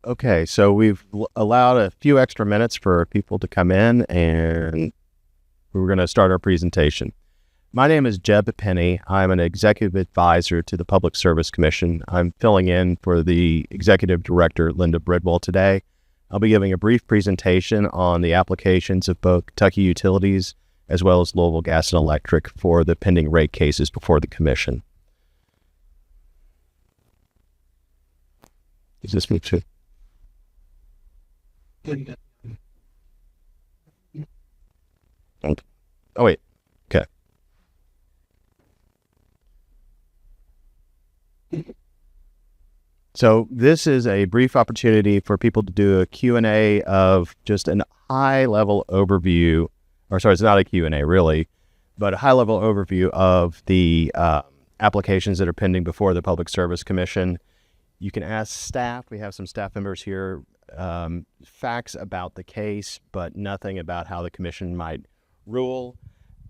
Okay, so we've allowed a few extra minutes for people to come in, and we're going to start our presentation. My name is Jeb Penny. I'm an executive advisor to the Public Service Commission. I'm filling in for the executive director, Linda Bridwell, today. I'll be giving a brief presentation on the applications of both Kentucky Utilities as well as Louisville Gas and Electric for the pending rate cases before the commission. Is this me too? Oh, wait. Okay. So this is a brief opportunity for people to do a Q&A of just a high-level overview, or sorry, it's not a Q&A really, but a high-level overview of the applications that are pending before the Public Service Commission. You can ask staff. We have some staff members here. Facts about the case, but nothing about how the commission might rule.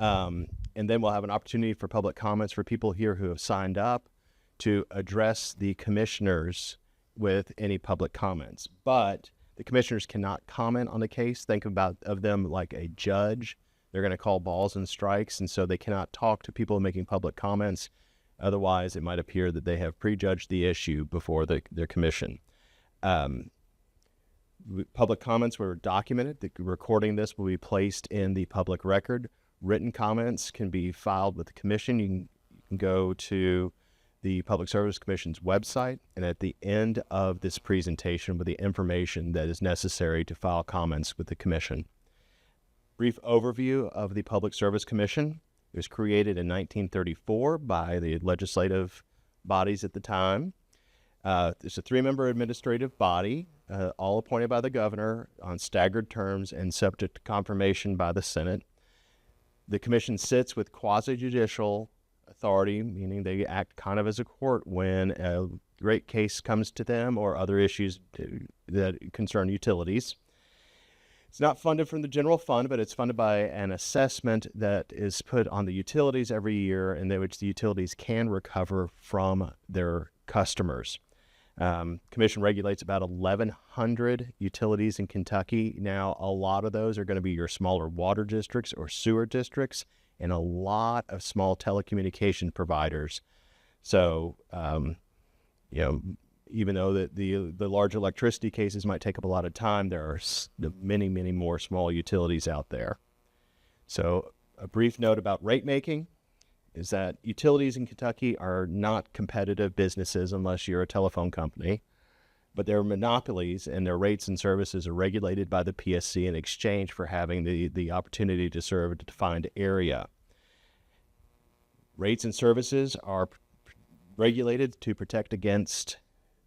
And then we'll have an opportunity for public comments for people here who have signed up to address the commissioners with any public comments. But the commissioners cannot comment on the case. Think of them like a judge. They're going to call balls and strikes, and so they cannot talk to people making public comments. Otherwise, it might appear that they have prejudged the issue before their commission. Public comments were documented. The recording of this will be placed in the public record. Written comments can be filed with the commission. You can go to the Public Service Commission's website, and at the end of this presentation with the information that is necessary to file comments with the commission. Brief overview of the Public Service Commission. It was created in 1934 by the legislative bodies at the time. It's a three-member administrative body, all appointed by the governor on staggered terms and subject to confirmation by the Senate. The commission sits with quasi-judicial authority, meaning they act kind of as a court when a rate case comes to them or other issues that concern utilities. It's not funded from the general fund, but it's funded by an assessment that is put on the utilities every year, in which the utilities can recover from their customers. Commission regulates about 1,100 utilities in Kentucky. Now, a lot of those are going to be your smaller water districts or sewer districts, and a lot of small telecommunication providers. So, even though the large electricity cases might take up a lot of time, there are many, many more small utilities out there. So a brief note about rate making is that utilities in Kentucky are not competitive businesses unless you're a telephone company, but they're monopolies, and their rates and services are regulated by the PSC in exchange for having the opportunity to serve a defined area. Rates and services are regulated to protect against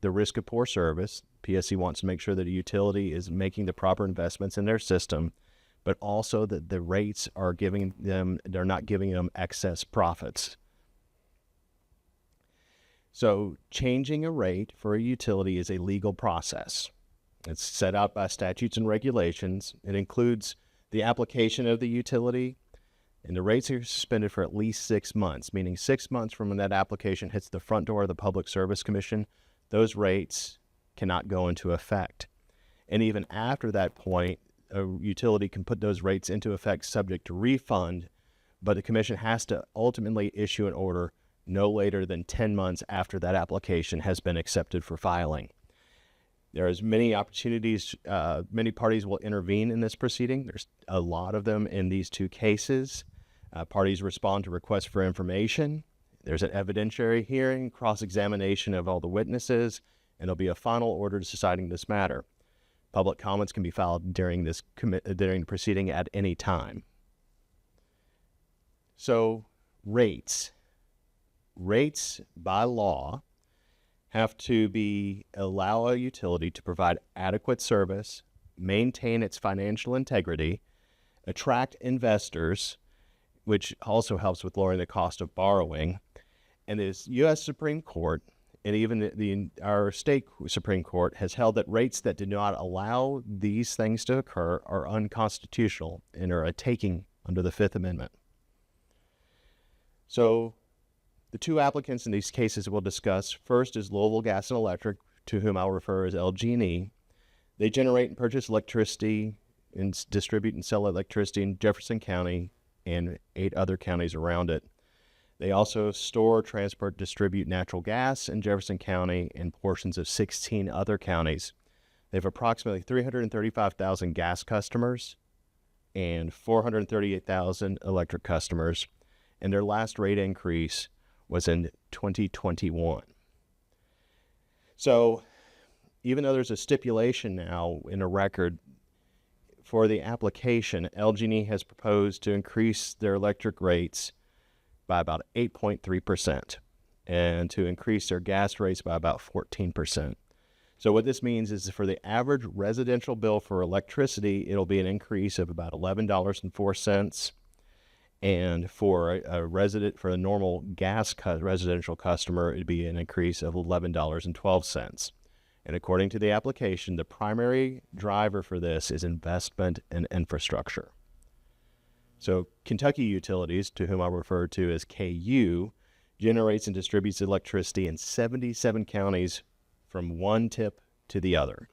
the risk of poor service. PSC wants to make sure that a utility is making the proper investments in their system, but also that the rates are they're not giving them excess profits. So changing a rate for a utility is a legal process. It's set out by statutes and regulations. It includes the application of the utility, and the rates are suspended for at least 6 months, meaning 6 months from when that application hits the front door of the Public Service Commission, those rates cannot go into effect. And even after that point, a utility can put those rates into effect subject to refund, but the commission has to ultimately issue an order no later than 10 months after that application has been accepted for filing. There's many opportunities, many parties will intervene in this proceeding. There's a lot of them in these two cases. Parties respond to requests for information. There's an evidentiary hearing, cross-examination of all the witnesses, and there'll be a final order deciding this matter. Public comments can be filed during the proceeding at any time. So rates. Rates by law have to allow a utility to provide adequate service, maintain its financial integrity, attract investors, which also helps with lowering the cost of borrowing. And the U.S. Supreme Court and even our state Supreme Court has held that rates that do not allow these things to occur are unconstitutional and are a taking under the Fifth Amendment. So the two applicants in these cases we'll discuss. First is Louisville Gas and Electric, to whom I'll refer as LG&E. They generate and purchase electricity and distribute and sell electricity in Jefferson County and 8 other counties around it. They also store, transport, distribute natural gas in Jefferson County and portions of 16 other counties. They have approximately 335,000 gas customers and 438,000 electric customers, and their last rate increase was in 2021. So even though there's a stipulation now in a record for the application, LG&E has proposed to increase their electric rates by about 8.3% and to increase their gas rates by about 14%. So what this means is for the average residential bill for electricity, it'll be an increase of about $11.04. And for a normal gas residential customer, it'd be an increase of $11.12. And according to the application, the primary driver for this is investment in infrastructure. So Kentucky Utilities, to whom I refer to as KU, generates and distributes electricity in 77 counties from one tip to the other.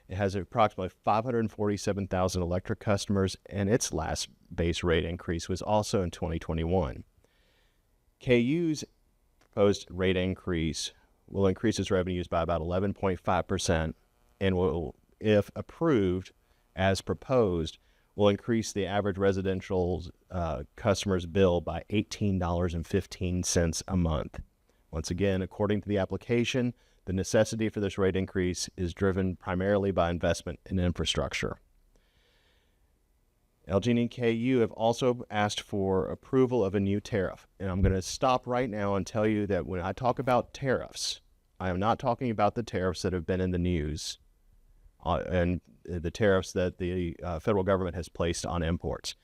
It has approximately 547,000 electric customers, and its last base rate increase was also in 2021. KU's proposed rate increase will increase its revenues by about 11.5% and will, if approved as proposed, will increase the average residential customer's bill by $18.15 a month. Once again, according to the application, the necessity for this rate increase is driven primarily by investment in infrastructure. LG&E and KU have also asked for approval of a new tariff. And I'm going to stop right now and tell you that when I talk about tariffs, I am not talking about the tariffs that have been in the news and the tariffs that the federal government has placed on imports.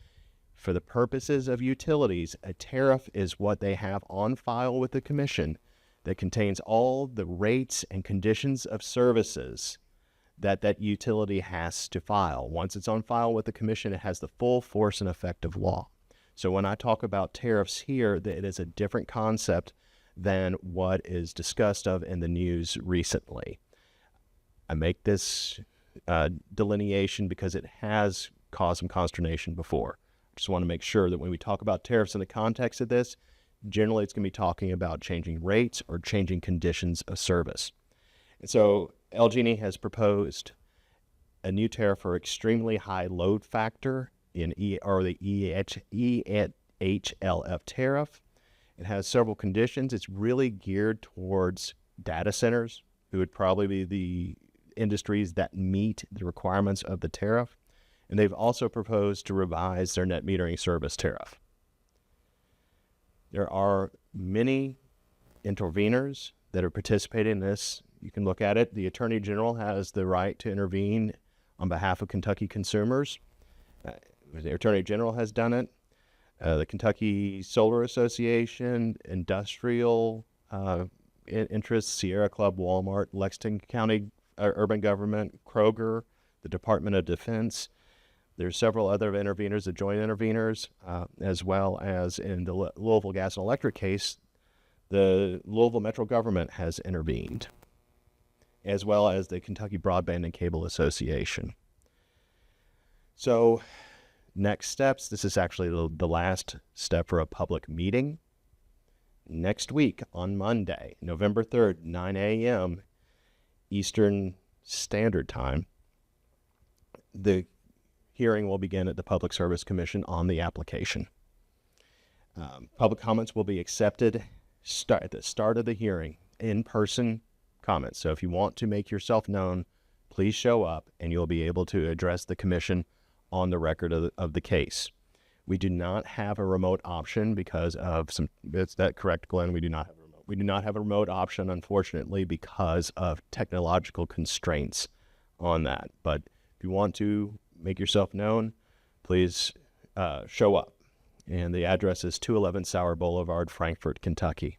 For the purposes of utilities, a tariff is what they have on file with the commission that contains all the rates and conditions of services that utility has to file. Once it's on file with the commission, it has the full force and effect of law. So when I talk about tariffs here, it is a different concept than what is discussed of in the news recently. I make this delineation because it has caused some consternation before. I just want to make sure that when we talk about tariffs in the context of this, generally it's going to be talking about changing rates or changing conditions of service. And so LG&E has proposed a new tariff for extremely high load factor in the EHLF tariff. It has several conditions. It's really geared towards data centers, who would probably be the industries that meet the requirements of the tariff. And they've also proposed to revise their net metering service tariff. There are many interveners that are participating in this. You can look at it. The Attorney General has the right to intervene on behalf of Kentucky consumers. The Attorney General has done it. The Kentucky Solar Association, industrial interests, Sierra Club, Walmart, Lexington County Urban Government, Kroger, the Department of Defense. There's several other interveners, the joint interveners, as well as in the Louisville Gas and Electric case, the Louisville Metro Government has intervened, as well as the Kentucky Broadband and Cable Association. So next steps, this is actually the last step for a public meeting. Next week on Monday, November 3rd, 9 a.m. Eastern Standard Time, the hearing will begin at the Public Service Commission on the application. Public comments will be accepted at the start of the hearing, in-person comments. So if you want to make yourself known, please show up and you'll be able to address the commission on the record of the case. We do not have a remote option because of some, is that correct, Glenn? We do not have a remote. We do not have a remote option, unfortunately, because of technological constraints on that. But if you want to make yourself known, please show up. And the address is 211 Sauer Boulevard, Frankfort, Kentucky.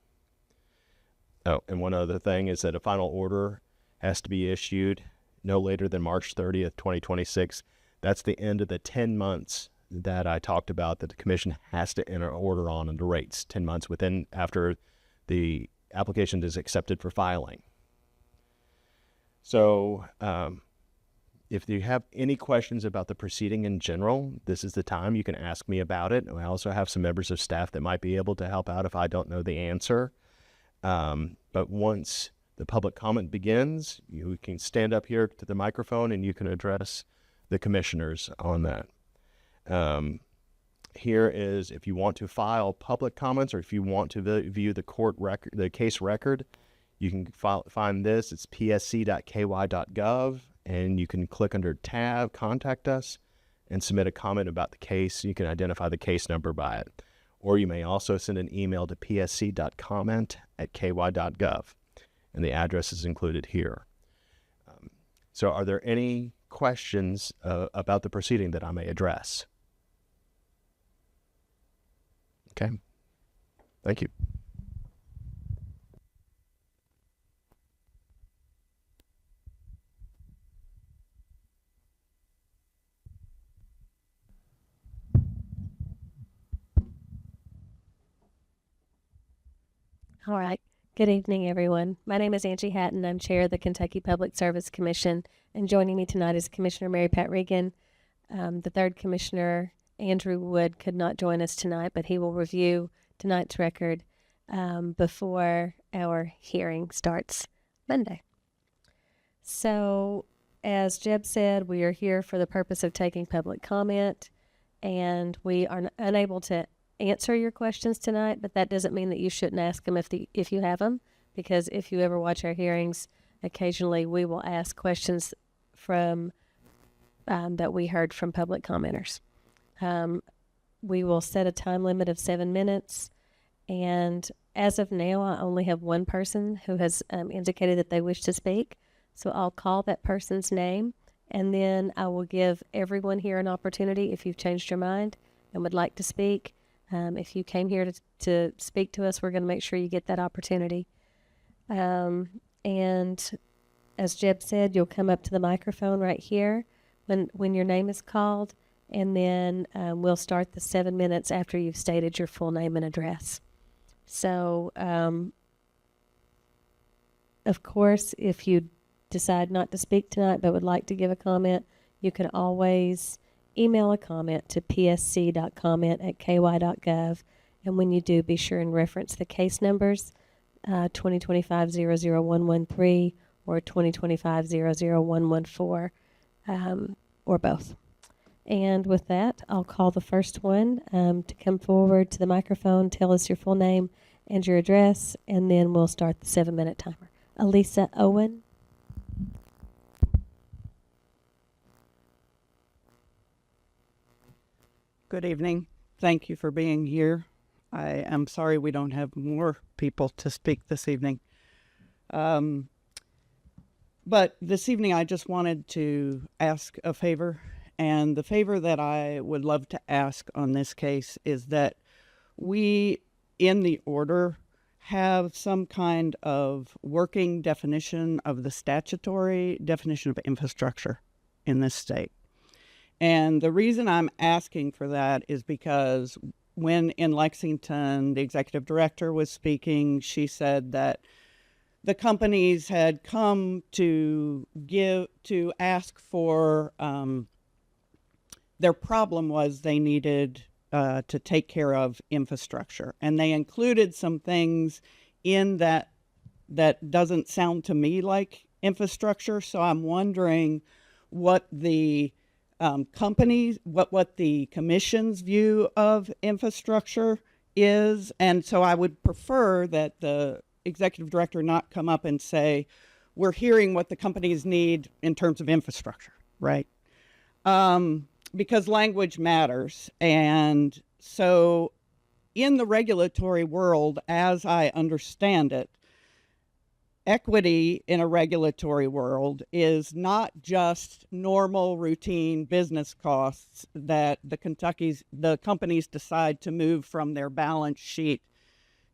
Oh, and one other thing is that a final order has to be issued no later than March 30th, 2026. That's the end of the 10 months that I talked about that the commission has to enter order on the rates, 10 months after the application is accepted for filing. So If you have any questions about the proceeding in general, this is the time you can ask me about it. I also have some members of staff that might be able to help out if I don't know the answer. But once the public comment begins, you can stand up here to the microphone and you can address the commissioners on that. Here is, if you want to file public comments or if you want to view the court record, the case record, you can find this. It's psc.ky.gov, and you can click under tab, contact us, and submit a comment about the case. You can identify the case number by it. Or you may also send an email to psc.comment@ky.gov, and the address is included here. So are there any questions about the proceeding that I may address? Okay, thank you. All right. Good evening, everyone. My name is Angie Hatton. I'm chair of the Kentucky Public Service Commission, and joining me tonight is Commissioner Mary Pat Regan. The third commissioner, Andrew Wood, could not join us tonight, but he will review tonight's record before our hearing starts Monday. So, as Jeb said, we are here for the purpose of taking public comment, and we are unable to answer your questions tonight, but that doesn't mean that you shouldn't ask them if you have them, because if you ever watch our hearings, occasionally we will ask questions from that we heard from public commenters. We will set a time limit of 7 minutes, and as of now, I only have one person who has indicated that they wish to speak, so I'll call that person's name, and then I will give everyone here an opportunity if you've changed your mind and would like to speak. If you came here to speak to us, we're going to make sure you get that opportunity. And as Jeb said, you'll come up to the microphone right here when your name is called, and then we'll start the 7 minutes after you've stated your full name and address. So, of course, if you decide not to speak tonight but would like to give a comment, you can always email a comment to psc.comment@ky.gov, and when you do, be sure and reference the case numbers, 2025-00113 or 2025-00114, or both. And with that, I'll call the first one to come forward to the microphone, tell us your full name and your address, and then we'll start the 7-minute timer. Elisa Owen. Good evening. Thank you for being here. I am sorry we don't have more people to speak this evening. But this evening I just wanted to ask a favor, and the favor that I would love to ask on this case is that we, in the order, have some kind of working definition of the statutory definition of infrastructure in this state. And the reason I'm asking for that is because when in Lexington, the executive director was speaking, she said that the companies had come to ask for, their problem was they needed to take care of infrastructure. And they included some things in that doesn't sound to me like infrastructure. So I'm wondering what the companies, what the commission's view of infrastructure is. And so I would prefer that the executive director not come up and say, we're hearing what the companies need in terms of infrastructure, right? Because language matters. And so in the regulatory world, as I understand it, equity in a regulatory world is not just normal routine business costs that the companies decide to move from their balance sheet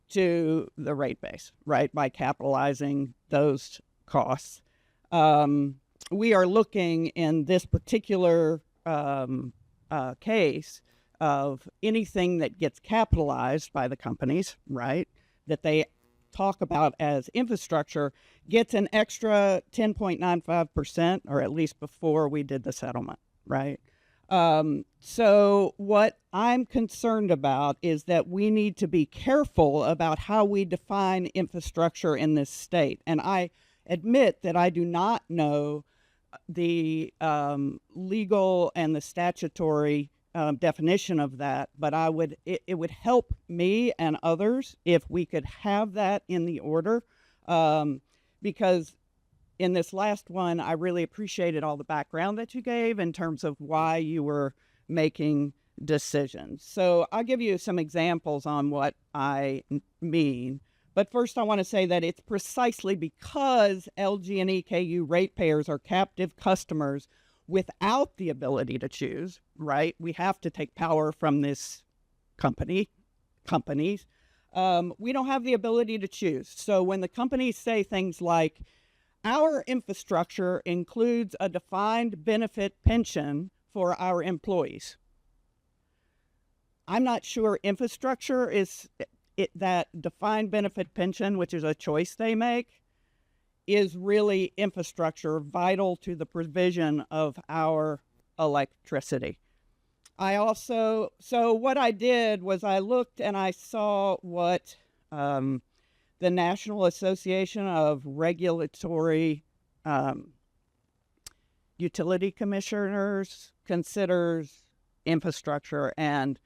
to the rate base, right, by capitalizing those costs. We are looking in this particular case of anything that gets capitalized by the companies, right, that they talk about as infrastructure gets an extra 10.95%, or at least before we did the settlement, right? So what I'm concerned about is that we need to be careful about how we define infrastructure in this state. And I admit that I do not know the legal and the statutory definition of that, but it would help me and others if we could have that in the order, because in this last one, I really appreciated all the background that you gave in terms of why you were making decisions. So I'll give you some examples on what I mean. But first, I want to say that it's precisely because LG&E KU ratepayers are captive customers without the ability to choose, right? We have to take power from this companies. We don't have the ability to choose. So when the companies say things like, our infrastructure includes a defined benefit pension for our employees, I'm not sure infrastructure is that defined benefit pension, which is a choice they make, is really infrastructure vital to the provision of our electricity. So what I did was I looked and I saw what the National Association of Regulatory Utility Commissioners considers infrastructure, and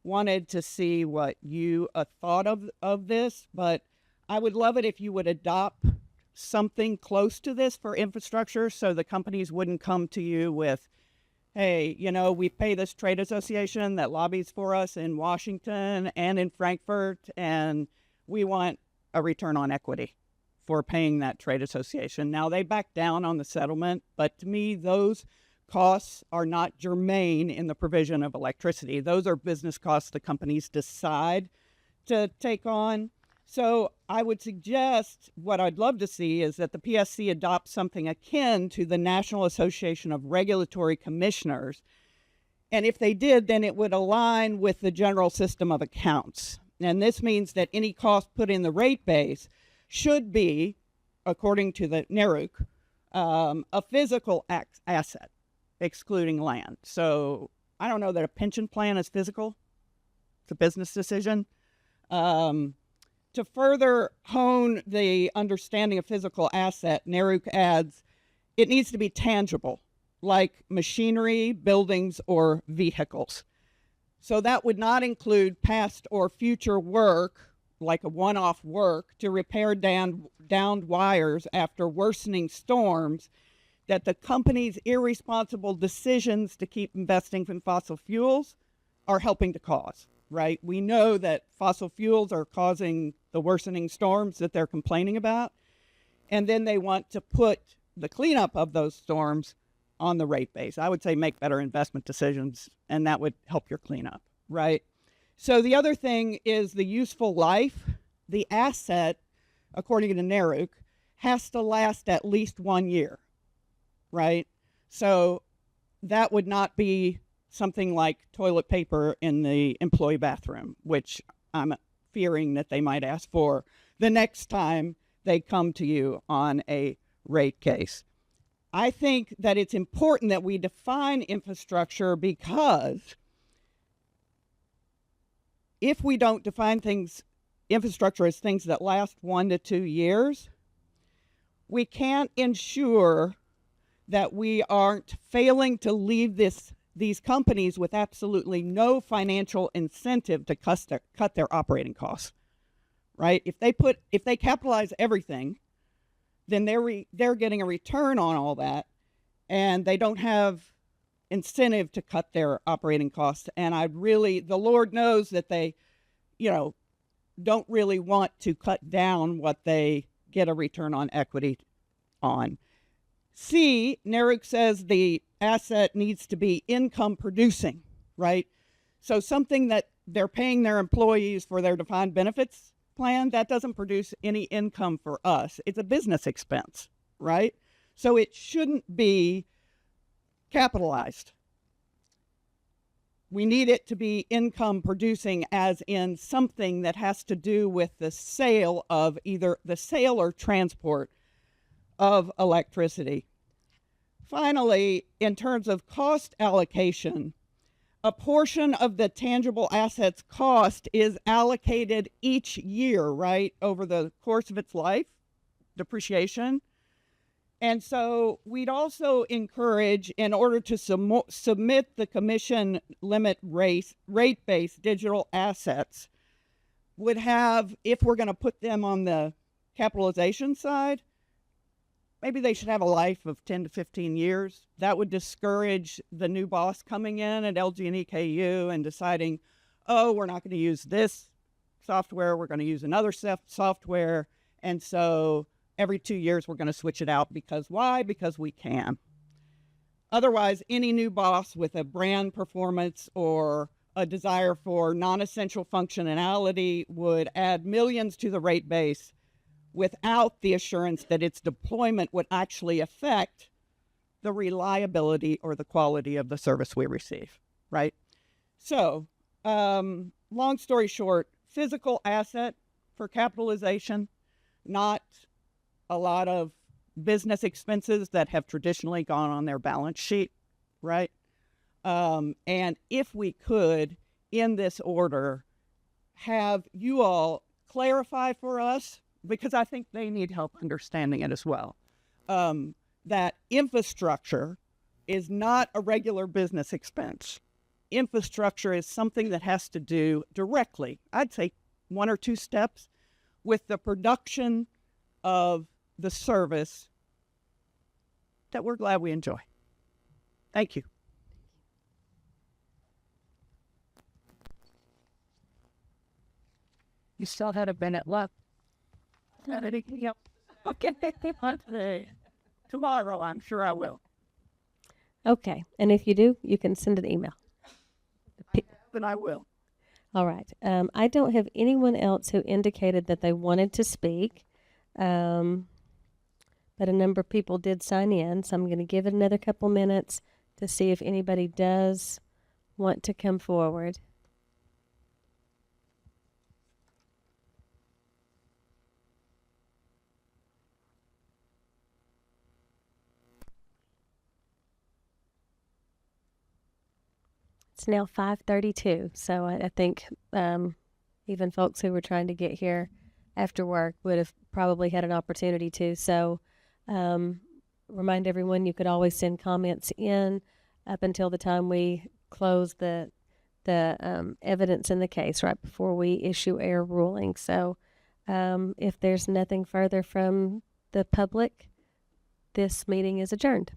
wanted to see what you thought of this. But I would love it if you would adopt something close to this for infrastructure, so the companies wouldn't come to you with, hey, we pay this trade association that lobbies for us in Washington and in Frankfurt, and we want a return on equity for paying that trade association. Now, they backed down on the settlement, but to me, those costs are not germane in the provision of electricity. Those are business costs the companies decide to take on. So I would suggest, what I'd love to see is that the PSC adopts something akin to the National Association of Regulatory Commissioners. And if they did, then it would align with the general system of accounts. And this means that any cost put in the rate base should be, according to the NARUC, a physical asset, excluding land. So I don't know that a pension plan is physical. It's a business decision. To further hone the understanding of physical asset, NARUC adds, it needs to be tangible, like machinery, buildings, or vehicles. So that would not include past or future work, like a one-off work, to repair downed wires after worsening storms that the company's irresponsible decisions to keep investing in fossil fuels are helping to cause, right? We know that fossil fuels are causing the worsening storms that they're complaining about, and then they want to put the cleanup of those storms on the rate base. I would say make better investment decisions, and that would help your cleanup, right? So the other thing is the useful life. The asset, according to NARUC, has to last at least 1 year, right? So that would not be something like toilet paper in the employee bathroom, which I'm fearing that they might ask for the next time they come to you on a rate case. I think that it's important that we define infrastructure, because if we don't define infrastructure as things that last 1 to 2 years, we can't ensure that we aren't failing to leave these companies with absolutely no financial incentive to cut their operating costs, right? If they capitalize everything, then they're getting a return on all that, and they don't have incentive to cut their operating costs. And the Lord knows that they, don't really want to cut down what they get a return on equity on. C, NARUC says the asset needs to be income producing, right? So something that they're paying their employees for their defined benefits plan, that doesn't produce any income for us. It's a business expense, right? So it shouldn't be capitalized. we need it to be income producing, as in something that has to do with the sale of either the sale or transport of electricity. Finally, in terms of cost allocation, a portion of the tangible assets cost is allocated each year, right, over the course of its life, depreciation. And so we'd also encourage, in order to submit the commission limit rate-based digital assets, would have, if we're going to put them on the capitalization side, maybe they should have a life of 10 to 15 years. That would discourage the new boss coming in at LG&E KU and deciding, oh, we're not going to use this software, we're going to use another software. And so every 2 years, we're going to switch it out. Because why? Because we can. Otherwise, any new boss with a brand performance or a desire for non-essential functionality would add millions to the rate base without the assurance that its deployment would actually affect the reliability or the quality of the service we receive, right? So, long story short, physical asset for capitalization, not a lot of business expenses that have traditionally gone on their balance sheet, right? And if we could, in this order, have you all clarify for us, because I think they need help understanding it as well, that infrastructure is not a regular business expense. Infrastructure is something that has to do directly, I'd say 1 or 2 steps, with the production of the service that we're glad we enjoy. Thank you. You still had a minute left. Anything else? Okay. Tomorrow, I'm sure I will. Okay. And if you do, you can send an email. Then I will. All right. I don't have anyone else who indicated that they wanted to speak. But a number of people did sign in, so I'm going to give it another couple minutes to see if anybody does want to come forward. It's now 5:32, so I think even folks who were trying to get here after work would have probably had an opportunity to. So remind everyone you could always send comments in up until the time we close the evidence in the case, right before we issue our ruling. So if there's nothing further from the public, this meeting is adjourned.